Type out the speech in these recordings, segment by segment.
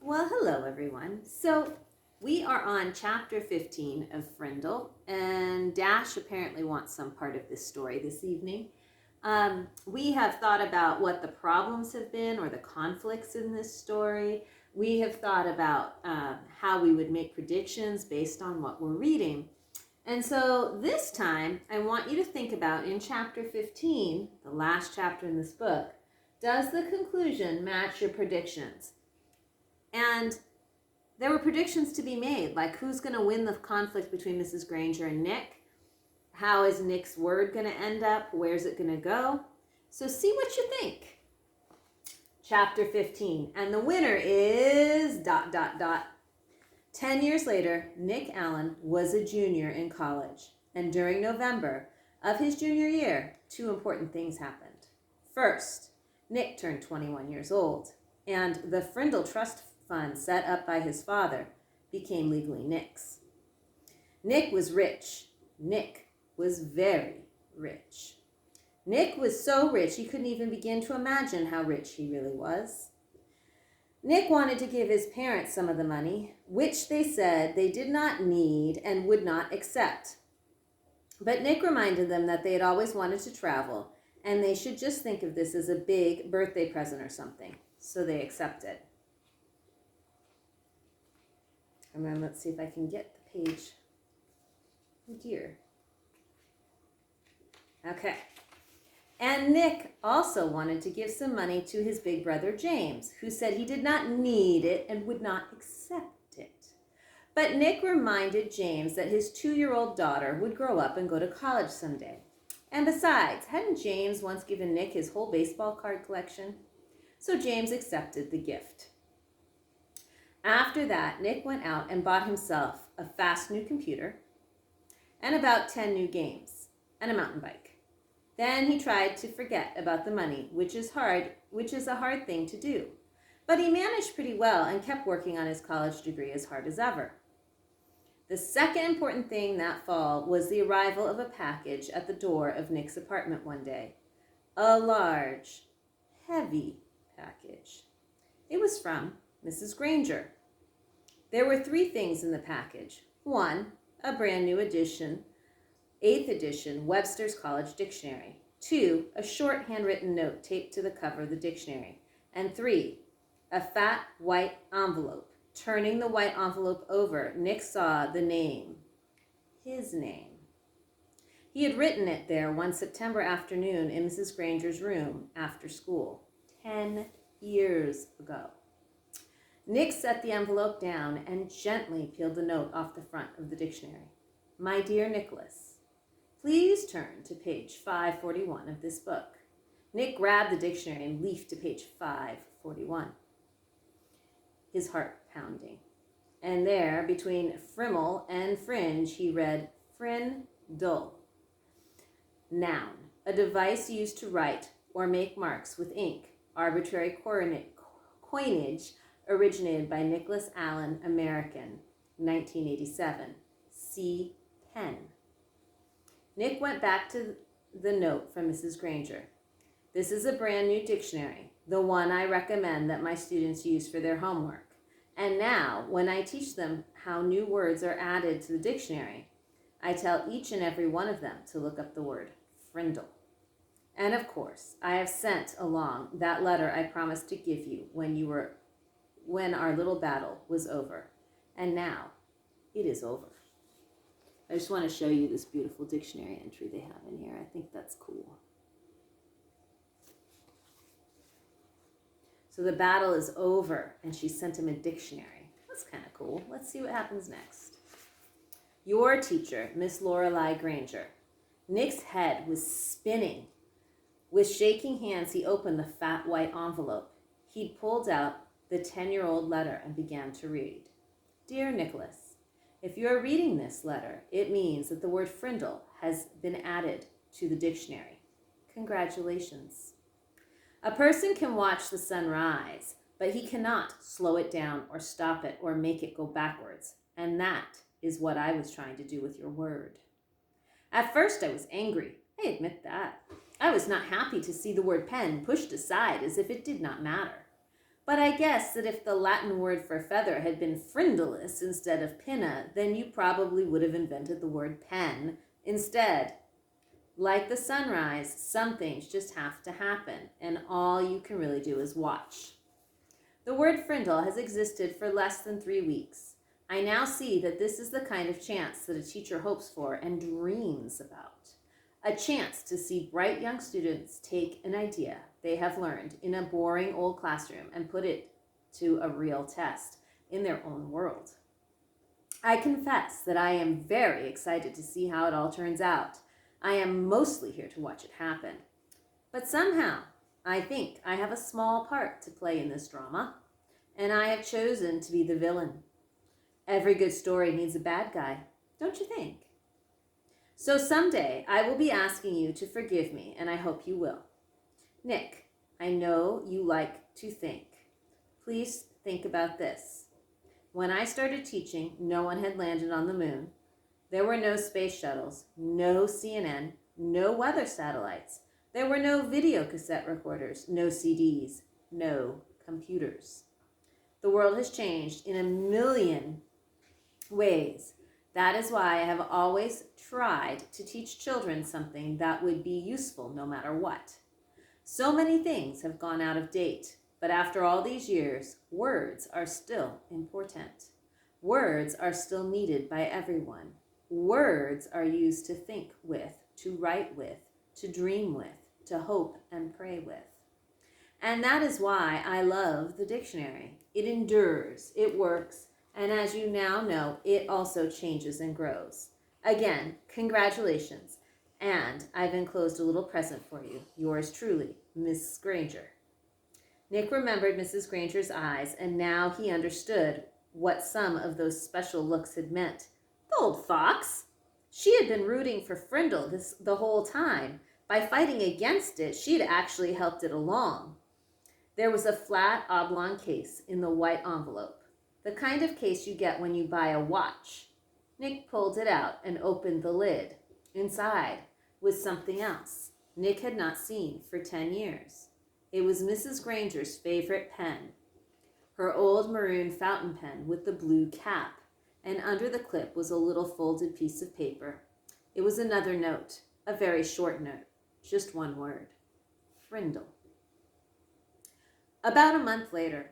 Well, hello everyone. So we are on chapter 15 of Frindle, and Dash apparently wants some part of this story this evening. We have thought about what the problems have been or the conflicts in this story. We have thought about how we would make predictions based on what we're reading. And so this time, I want you to think about in chapter 15, the last chapter in this book, does the conclusion match your predictions? And there were predictions to be made, like who's going to win the conflict between Mrs. Granger and Nick? How is Nick's word going to end up? Where's it going to go? So see what you think. Chapter 15, and the winner is ... 10 years later, Nick Allen was a junior in college, and during November of his junior year, two important things happened. First, Nick turned 21 years old, and the Frindle Trust Fund set up by his father became legally Nick's. Nick was rich. Nick was very rich. Nick was so rich he couldn't even begin to imagine how rich he really was. Nick wanted to give his parents some of the money, which they said they did not need and would not accept. But Nick reminded them that they had always wanted to travel, and they should just think of this as a big birthday present or something. So they accepted. And then let's see if I can get the page. Oh dear. Okay. And Nick also wanted to give some money to his big brother James, who said he did not need it and would not accept it. But Nick reminded James that his 2-year-old daughter would grow up and go to college someday. And besides, hadn't James once given Nick his whole baseball card collection? So James accepted the gift. After that, Nick went out and bought himself a fast new computer and about 10 new games and a mountain bike. Then he tried to forget about the money, which is a hard thing to do. But he managed pretty well and kept working on his college degree as hard as ever. The second important thing that fall was the arrival of a package at the door of Nick's apartment one day. A large, heavy package. It was from Mrs. Granger. There were 3 things in the package. 1, a brand new edition, 8th edition Webster's College Dictionary. 2, a short handwritten note taped to the cover of the dictionary. And 3, a fat white envelope. Turning the white envelope over, Nick saw the name. His name. He had written it there one September afternoon in Mrs. Granger's room after school, 10 years ago. Nick set the envelope down and gently peeled the note off the front of the dictionary. My dear Nicholas, please turn to page 541 of this book. Nick grabbed the dictionary and leafed to page 541, his heart pounding. And there, between Frimmel and fringe, he read Frindle. Noun, a device used to write or make marks with ink. Arbitrary coinage originated by Nicholas Allen, American, 1987. See pen. Nick went back to the note from Mrs. Granger. This is a brand new dictionary, the one I recommend that my students use for their homework. And now, when I teach them how new words are added to the dictionary, I tell each and every one of them to look up the word Frindle. And of course, I have sent along that letter I promised to give you when our little battle was over. And now, it is over. I just want to show you this beautiful dictionary entry they have in here. I think that's cool. So the battle is over, and she sent him a dictionary. That's kind of cool. Let's see what happens next. Your teacher, Miss Lorelei Granger. Nick's head was spinning. With shaking hands, he opened the fat white envelope. He'd pulled out the 10-year-old letter and began to read. Dear Nicholas, if you are reading this letter, it means that the word Frindle has been added to the dictionary. Congratulations. A person can watch the sun rise, but he cannot slow it down or stop it or make it go backwards. And that is what I was trying to do with your word. At first I was angry. I admit that. I was not happy to see the word pen pushed aside as if it did not matter. But I guess that if the Latin word for feather had been frindolus instead of pinna, then you probably would have invented the word pen instead. Like the sunrise, some things just have to happen, and all you can really do is watch. The word frindle has existed for less than 3 weeks. I now see that this is the kind of chance that a teacher hopes for and dreams about. A chance to see bright young students take an idea they have learned in a boring old classroom and put it to a real test in their own world. I confess that I am very excited to see how it all turns out. I am mostly here to watch it happen. But somehow, I think I have a small part to play in this drama, and I have chosen to be the villain. Every good story needs a bad guy, don't you think? So someday I will be asking you to forgive me, and I hope you will. Nick, I know you like to think. Please think about this. When I started teaching, no one had landed on the moon. There were no space shuttles, no CNN, no weather satellites. There were no video cassette recorders, no CDs, no computers. The world has changed in a million ways. That is why I have always tried to teach children something that would be useful no matter what. So many things have gone out of date, but after all these years, words are still important. Words are still needed by everyone. Words are used to think with, to write with, to dream with, to hope and pray with. And that is why I love the dictionary. It endures, it works, and as you now know, it also changes and grows. Again, congratulations. And I've enclosed a little present for you. Yours truly, Miss Granger. Nick remembered Mrs. Granger's eyes, and now he understood what some of those special looks had meant. The old fox! She had been rooting for Frindle the whole time. By fighting against it, she'd actually helped it along. There was a flat oblong case in the white envelope, the kind of case you get when you buy a watch. Nick pulled it out and opened the lid. Inside was something else Nick had not seen for 10 years. It was Mrs. Granger's favorite pen, her old maroon fountain pen with the blue cap, and under the clip was a little folded piece of paper. It was another note, a very short note, just one word, Frindle. About a month later,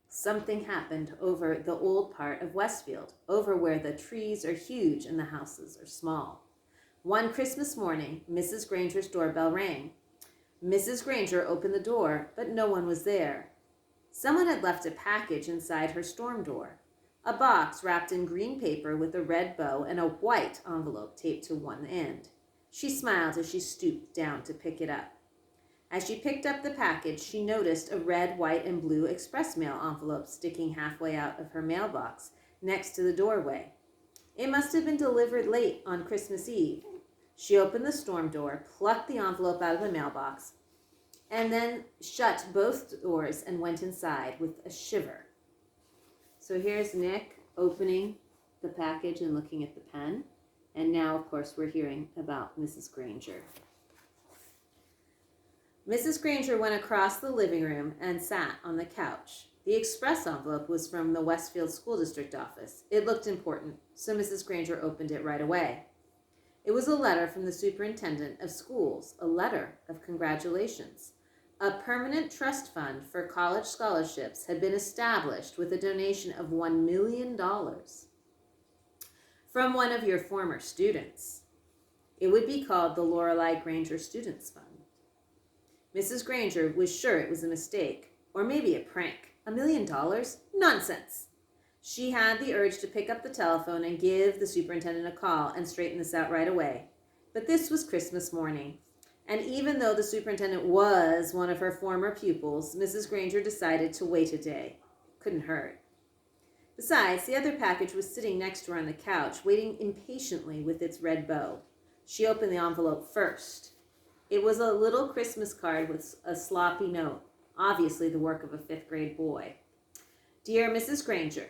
something happened over the old part of Westfield, over where the trees are huge and the houses are small. One Christmas morning, Mrs. Granger's doorbell rang. Mrs. Granger opened the door, but no one was there. Someone had left a package inside her storm door, a box wrapped in green paper with a red bow and a white envelope taped to one end. She smiled as she stooped down to pick it up. As she picked up the package, she noticed a red, white, and blue express mail envelope sticking halfway out of her mailbox next to the doorway. It must have been delivered late on Christmas Eve. She opened the storm door, plucked the envelope out of the mailbox, and then shut both doors and went inside with a shiver. So here's Nick opening the package and looking at the pen. And now, of course, we're hearing about Mrs. Granger. Mrs. Granger went across the living room and sat on the couch. The express envelope was from the Westfield School District office. It looked important, so Mrs. Granger opened it right away. It was a letter from the superintendent of schools, a letter of congratulations. A permanent trust fund for college scholarships had been established with a donation of $1 million from one of your former students. It would be called the Lorelei Granger Students Fund. Mrs. Granger was sure it was a mistake, or maybe a prank. $1 million? Nonsense! She had the urge to pick up the telephone and give the superintendent a call and straighten this out right away. But this was Christmas morning, and even though the superintendent was one of her former pupils, Mrs. Granger decided to wait a day. Couldn't hurt. Besides, the other package was sitting next to her on the couch, waiting impatiently with its red bow. She opened the envelope first. It was a little Christmas card with a sloppy note, obviously the work of a 5th grade boy. Dear Mrs. Granger,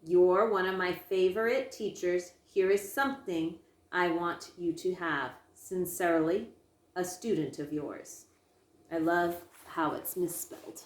you're one of my favorite teachers. Here is something I want you to have. Sincerely, a student of yours. I love how it's misspelled.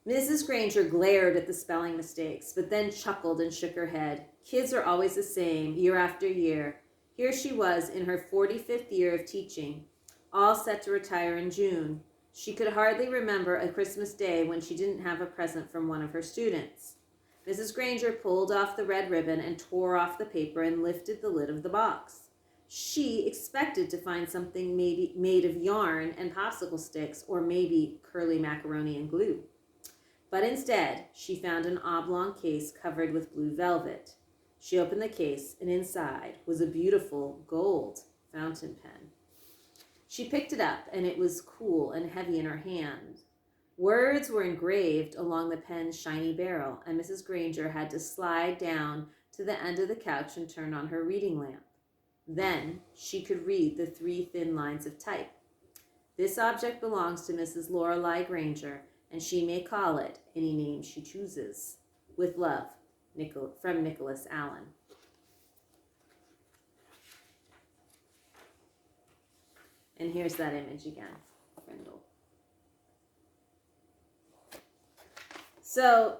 Mrs. Granger glared at the spelling mistakes, but then chuckled and shook her head. Kids are always the same, year after year. Here she was in her 45th year of teaching, all set to retire in June. She could hardly remember a Christmas day when she didn't have a present from one of her students. Mrs. Granger pulled off the red ribbon and tore off the paper and lifted the lid of the box. She expected to find something maybe made of yarn and popsicle sticks, or maybe curly macaroni and glue. But instead, she found an oblong case covered with blue velvet. She opened the case, and inside was a beautiful gold fountain pen. She picked it up, and it was cool and heavy in her hand. Words were engraved along the pen's shiny barrel, and Mrs. Granger had to slide down to the end of the couch and turn on her reading lamp. Then she could read the 3 thin lines of type. This object belongs to Mrs. Lorelei Granger, and she may call it any name she chooses. With love, from Nicholas Allen. And here's that image again, Frindle. So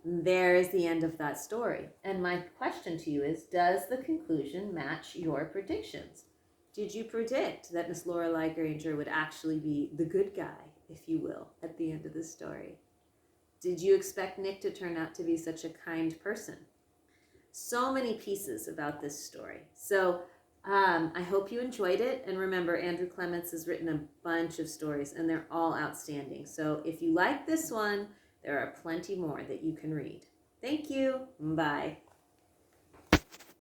there is the end of that story. And my question to you is, does the conclusion match your predictions? Did you predict that Miss Lorelei Granger would actually be the good guy, if you will, at the end of the story? Did you expect Nick to turn out to be such a kind person? So many pieces about this story. So I hope you enjoyed it. And remember, Andrew Clements has written a bunch of stories, and they're all outstanding. So if you like this one, there are plenty more that you can read. Thank you. Bye.